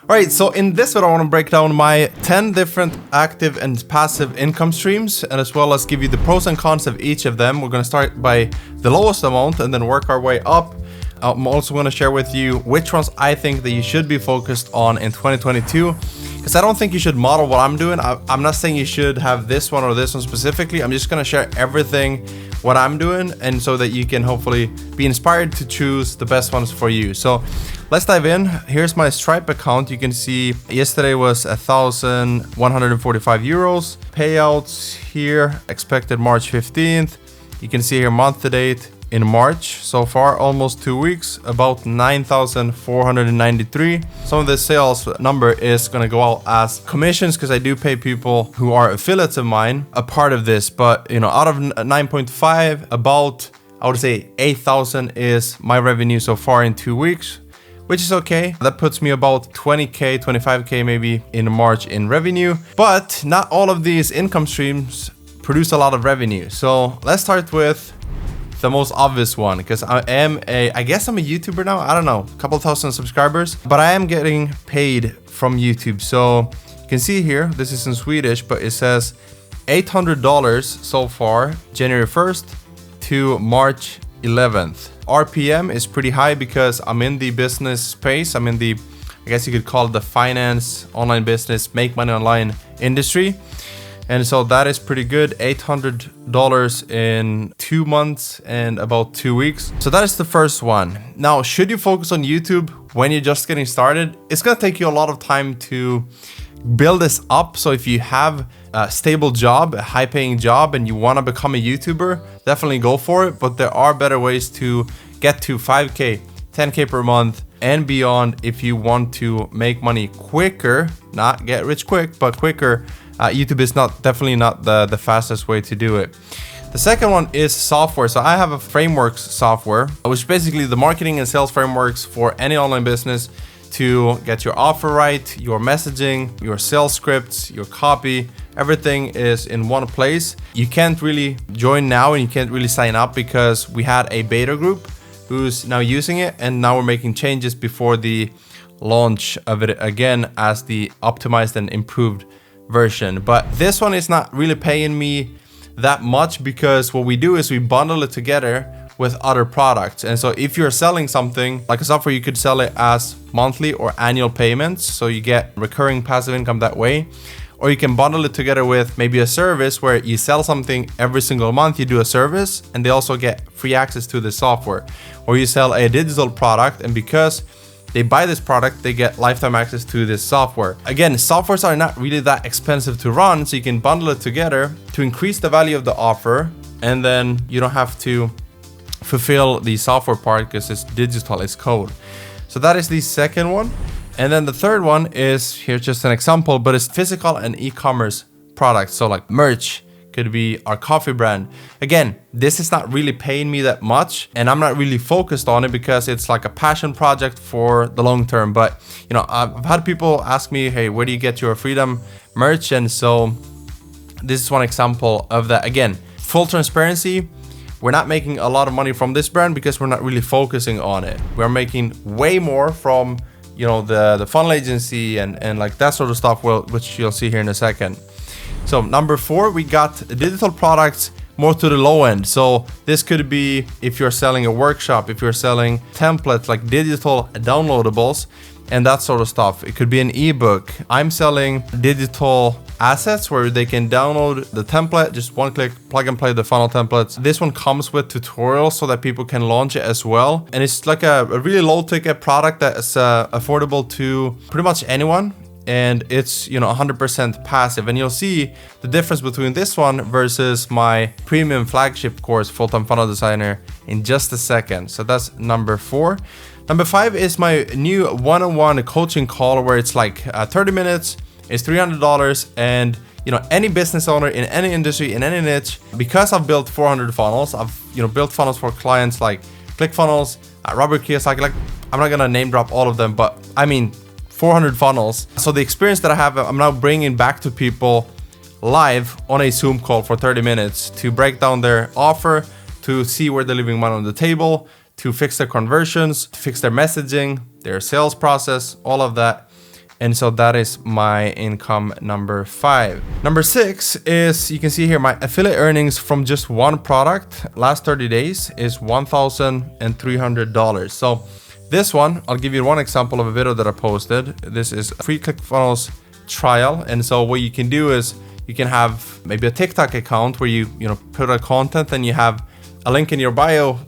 Alright, so in this video I want to break down my 10 different active and passive income streams, and as well as give you the pros and cons of each of them. We're going to start by the lowest amount and then work our way up. I'm also going to share with you which ones I think that you should be focused on in 2022, because I don't think you should model what I'm doing. I'm not saying you should have this one or this one specifically. I'm just going to share everything what I'm doing, and so that you can hopefully be inspired to choose the best ones for you. So let's dive in. Here's my Stripe account. You can see yesterday was 1,145 euros. Payouts here, expected March 15th. You can see here month to date in March so far, almost 2 weeks, about 9,493. Some of the sales number is going to go out as commissions, because I do pay people who are affiliates of mine a part of this. But you know, out of 9.5, about, I would say 8,000 is my revenue so far in 2 weeks, which is okay. That puts me about 20k, 25k maybe in March in revenue. But not all of these income streams produce a lot of revenue. So let's start with the most obvious one, because I guess I'm a YouTuber now. I don't know, a couple thousand subscribers, but I am getting paid from YouTube. So you can see here, this is in Swedish, but it says $800 so far, January 1st to March 11th. RPM is pretty high because I'm in the business space. I'm in the, I guess you could call it the finance, online business, make money online industry. And so that is pretty good, $800 in 2 months and about 2 weeks. So that is the first one. Now, should you focus on YouTube when you're just getting started? It's gonna take you a lot of time to build this up. So if you have a stable job, a high paying job, and you wanna become a YouTuber, definitely go for it. But there are better ways to get to 5K, 10K per month and beyond if you want to make money quicker, not get rich quick, but quicker. YouTube is definitely not the fastest way to do it. The second one is software. So I have a frameworks software, which is basically the marketing and sales frameworks for any online business to get your offer right, your messaging, your sales scripts, your copy. Everything is in one place. You can't really join now and you can't really sign up because we had a beta group who's now using it, and now we're making changes before the launch of it again as the optimized and improved version. But this one is not really paying me that much, because what we do is we bundle it together with other products. And so if you're selling something like a software, you could sell it as monthly or annual payments, so you get recurring passive income that way. Or you can bundle it together with maybe a service where you sell something every single month, you do a service, and they also get free access to the software. Or you sell a digital product, and because they buy this product, they get lifetime access to this software. Again, softwares are not really that expensive to run, so you can bundle it together to increase the value of the offer, and then you don't have to fulfill the software part because it's digital, it's code. So that is the second one. And then the third one is, here's just an example, but it's physical and e-commerce products. So like merch, could be our coffee brand. Again, this is not really paying me that much, and I'm not really focused on it because it's like a passion project for the long term. But you know, I've had people ask me, hey, where do you get your freedom merch? And so this is one example of that. Again, full transparency, we're not making a lot of money from this brand because we're not really focusing on it. We're making way more from, you know, the funnel agency and like that sort of stuff, which you'll see here in a second. So number 4, we got digital products more to the low end. So this could be if you're selling a workshop, if you're selling templates like digital downloadables and that sort of stuff. It could be an ebook. I'm selling digital assets where they can download the template, just one click, plug and play the funnel templates. This one comes with tutorials so that people can launch it as well. And it's like a really low ticket product that is affordable to pretty much anyone. And it's, you know, 100% passive. And you'll see the difference between this one versus my premium flagship course, Full-Time Funnel Designer, in just a second. So that's number 4. Number 5 is my new one-on-one coaching call where it's like 30 minutes, it's $300, and you know, any business owner in any industry, in any niche, because I've built 400 funnels, I've, you know, built funnels for clients like ClickFunnels, Robert Kiyosaki, like I'm not gonna name drop all of them, but I mean 400 funnels. So the experience that I have, I'm now bringing back to people live on a Zoom call for 30 minutes to break down their offer, to see where they're leaving money on the table, to fix their conversions, to fix their messaging, their sales process, all of that. And so that is my income number 5. Number 6 is, you can see here, my affiliate earnings from just one product last 30 days is $1,300. So this one, I'll give you one example of a video that I posted. This is a free ClickFunnels trial. And so what you can do is you can have maybe a TikTok account where you put a content and you have a link in your bio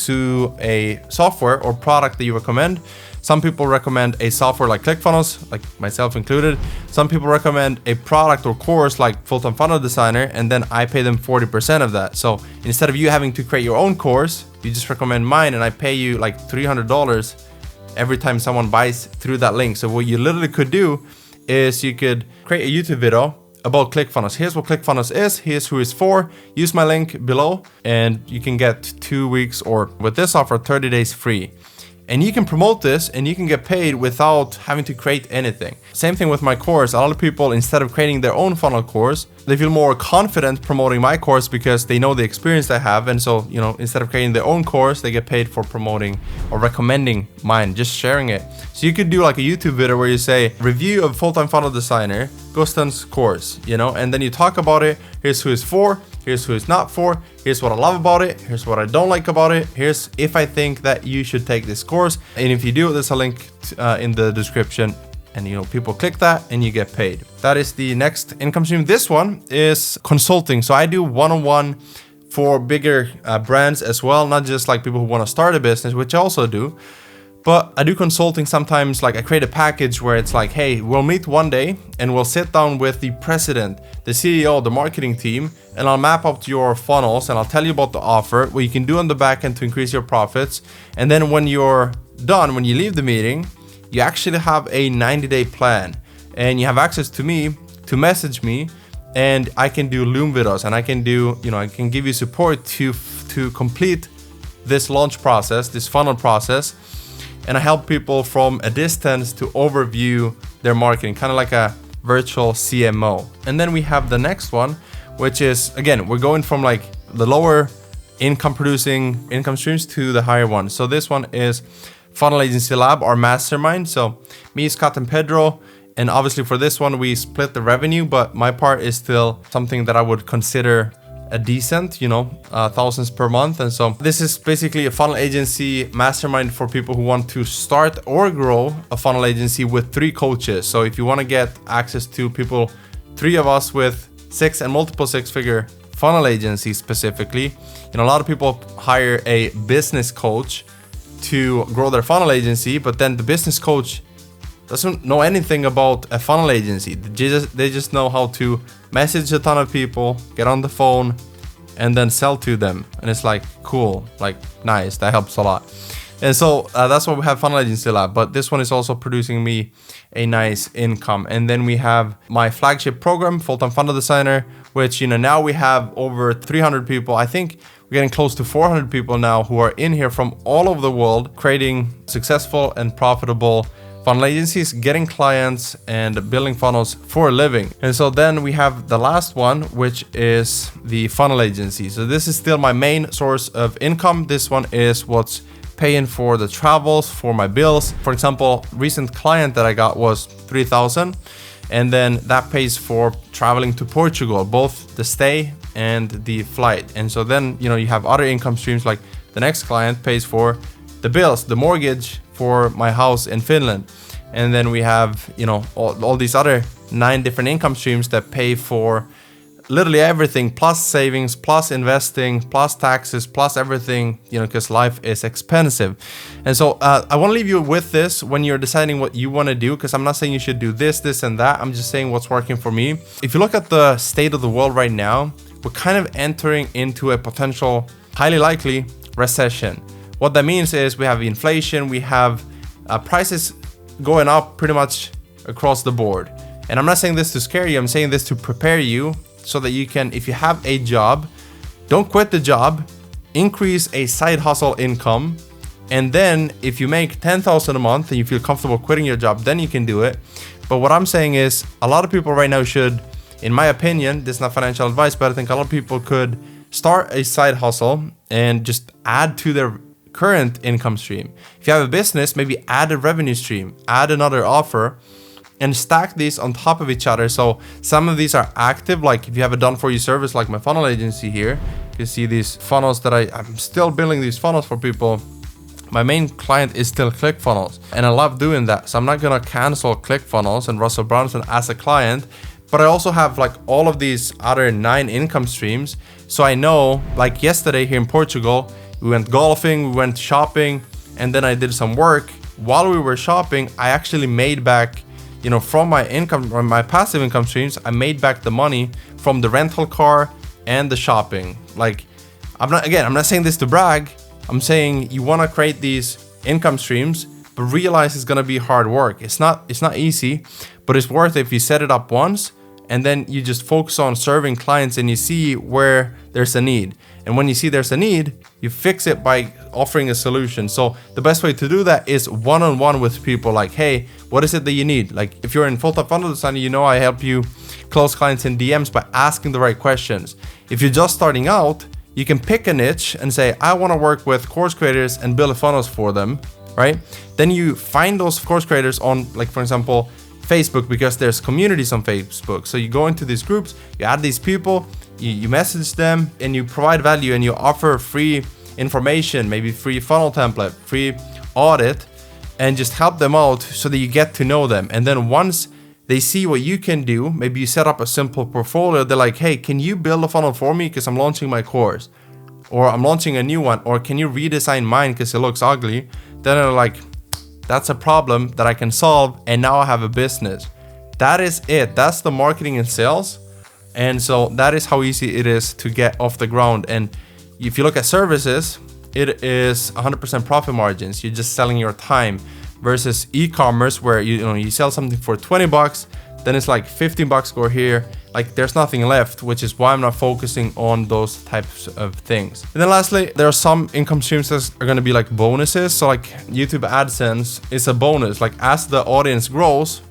to a software or product that you recommend. Some people recommend a software like ClickFunnels, like myself included. Some people recommend a product or course like Full-Time Funnel Designer, and then I pay them 40% of that. So instead of you having to create your own course, you just recommend mine and I pay you like $300 every time someone buys through that link. So what you literally could do is you could create a YouTube video about ClickFunnels. Here's what ClickFunnels is, here's who it's for. Use my link below and you can get 2 weeks, or with this offer, 30 days free. And you can promote this and you can get paid without having to create anything. Same thing with my course. A lot of people, instead of creating their own funnel course, they feel more confident promoting my course because they know the experience I have. And so, instead of creating their own course, they get paid for promoting or recommending mine, just sharing it. So you could do like a YouTube video where you say, review of Full-Time Funnel Designer, Gusten's course, and then you talk about it. Here's who it's for. Here's who it's not for. Here's what I love about it. Here's what I don't like about it. Here's if I think that you should take this course. And if you do, there's a link in the description. And people click that and you get paid. That is the next income stream. This one is consulting. So I do one-on-one for bigger brands as well. Not just like people who want to start a business, which I also do. But I do consulting sometimes, like I create a package where it's like, hey, we'll meet one day and we'll sit down with the president, the CEO, the marketing team, and I'll map out your funnels and I'll tell you about the offer, what you can do on the back end to increase your profits. And then when you're done, when you leave the meeting, you actually have a 90-day plan and you have access to me to message me, and I can do Loom videos and I can do, I can give you support to complete this launch process, this funnel process. And I help people from a distance to overview their marketing, kind of like a virtual CMO. And then we have the next one, which is, again, we're going from like the lower income producing income streams to the higher one. So this one is Funnel Agency Lab, our mastermind. So me, Scott, and Pedro. And obviously for this one, we split the revenue, but my part is still something that I would consider a decent, thousands per month. And so this is basically a funnel agency mastermind for people who want to start or grow a funnel agency with 3 coaches. So if you want to get access to people, 3 of us with 6 and multiple 6-figure funnel agencies specifically, a lot of people hire a business coach to grow their funnel agency, but then the business coach doesn't know anything about a funnel agency. They just know how to message a ton of people, get on the phone, and then sell to them. And it's like, cool, like nice, that helps a lot. And so that's why we have Funnel Agency Lab. But this one is also producing me a nice income. And then we have my flagship program, Full-Time Funnel Designer, which now we have over 300 people. I think we're getting close to 400 people now who are in here from all over the world, creating successful and profitable funnel agencies, getting clients and building funnels for a living. And so then we have the last one, which is the funnel agency. So this is still my main source of income. This one is what's paying for the travels, for my bills. For example, recent client that I got was $3,000, and then that pays for traveling to Portugal, both the stay and the flight. And so then you have other income streams, like the next client pays for the bills, the mortgage for my house in Finland. And then we have, all these other 9 different income streams that pay for literally everything, plus savings, plus investing, plus taxes, plus everything, because life is expensive. And so I want to leave you with this when you're deciding what you want to do, because I'm not saying you should do this, and that. I'm just saying what's working for me. If you look at the state of the world right now, we're kind of entering into a potential, highly likely recession. What that means is we have inflation, we have prices going up pretty much across the board. And I'm not saying this to scare you, I'm saying this to prepare you so that you can, if you have a job, don't quit the job, increase a side hustle income. And then if you make $10,000 a month and you feel comfortable quitting your job, then you can do it. But what I'm saying is a lot of people right now should, in my opinion, this is not financial advice, but I think a lot of people could start a side hustle and just add to their current income stream. If you have a business, maybe add a revenue stream, add another offer, and stack these on top of each other. So some of these are active, like if you have a done for you service like my funnel agency here, you can see these funnels that I'm still building these funnels for people. My main client is still ClickFunnels, and I love doing that. So I'm not gonna cancel ClickFunnels and Russell Brunson as a client, but I also have like all of these other 9 income streams. So I know, like yesterday here in Portugal, we went golfing, we went shopping, and then I did some work. While we were shopping, I actually made back, from my income or my passive income streams, I made back the money from the rental car and the shopping. Like, I'm not saying this to brag. I'm saying you want to create these income streams, but realize it's going to be hard work. It's not easy, but it's worth it if you set it up once and then you just focus on serving clients and you see where there's a need. And when you see there's a need, you fix it by offering a solution. So the best way to do that is one-on-one with people, like, hey, what is it that you need? Like if you're in full-time funnel design, I help you close clients in DMs by asking the right questions. If you're just starting out, you can pick a niche and say, I want to work with course creators and build funnels for them, right? Then you find those course creators on, like, for example, Facebook, because there's communities on Facebook. So you go into these groups, you add these people, you message them, and you provide value, and you offer free information, maybe free funnel template, free audit, and just help them out so that you get to know them. And then once they see what you can do, maybe you set up a simple portfolio, they're like, hey, can you build a funnel for me because I'm launching my course, or I'm launching a new one, or can you redesign mine because it looks ugly? Then they're like, that's a problem that I can solve, and now I have a business. That is it. That's the marketing and sales. And so that is how easy it is to get off the ground. And if you look at services, it is 100% profit margins. You're just selling your time, versus e-commerce where you sell something for 20 bucks, then it's like 15 bucks go here. Like there's nothing left, which is why I'm not focusing on those types of things. And then lastly, there are some income streams that are going to be like bonuses. So like YouTube AdSense is a bonus. Like as the audience grows,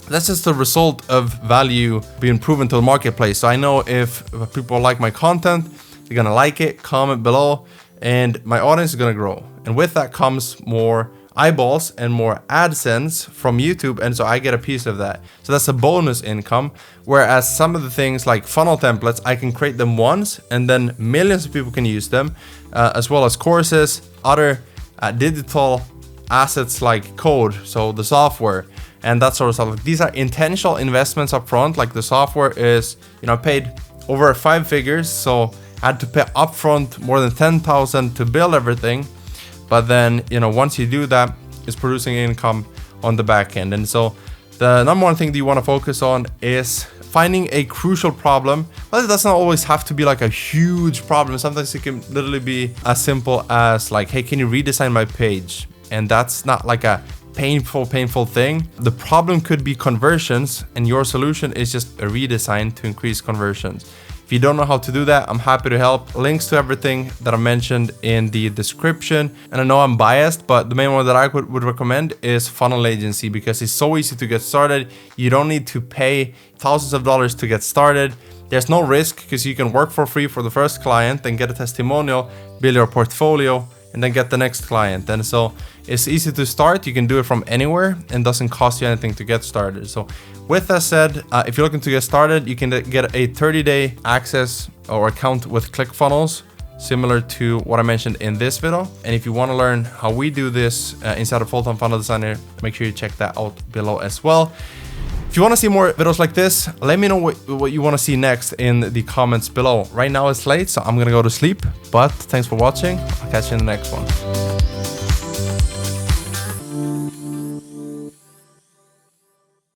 that's just the result of value being proven to the marketplace. So I know if people like my content, they're going to like it, comment below, and my audience is going to grow. And with that comes more eyeballs and more AdSense from YouTube, and so I get a piece of that. So that's a bonus income. Whereas some of the things like funnel templates, I can create them once and then millions of people can use them, as well as courses, other digital assets like code, so the software and that sort of stuff. These are intentional investments up front. Like the software is, I paid over 5 figures, so I had to pay upfront more than 10,000 to build everything. But then, once you do that, it's producing income on the back end. And so the number one thing that you want to focus on is finding a crucial problem. Well, it doesn't always have to be like a huge problem. Sometimes it can literally be as simple as like, hey, can you redesign my page? And that's not like a painful thing. The problem could be conversions, and your solution is just a redesign to increase conversions. If you don't know how to do that, I'm happy to help. Links to everything that I mentioned in the description. And I know I'm biased, but the main one that I would recommend is Funnel Agency, because it's so easy to get started. You don't need to pay thousands of dollars to get started. There's no risk because you can work for free for the first client, then get a testimonial, build your portfolio, and then get the next client. And so it's easy to start. You can do it from anywhere and doesn't cost you anything to get started. So with that said, if you're looking to get started, you can get a 30-day access or account with ClickFunnels, similar to what I mentioned in this video. And if you want to learn how we do this inside of Full-Time Funnel Designer, make sure you check that out below as well. If you want to see more videos like this, let me know what you want to see next in the comments below. Right now it's late, so I'm gonna go to sleep, but thanks for watching. I'll catch you in the next one.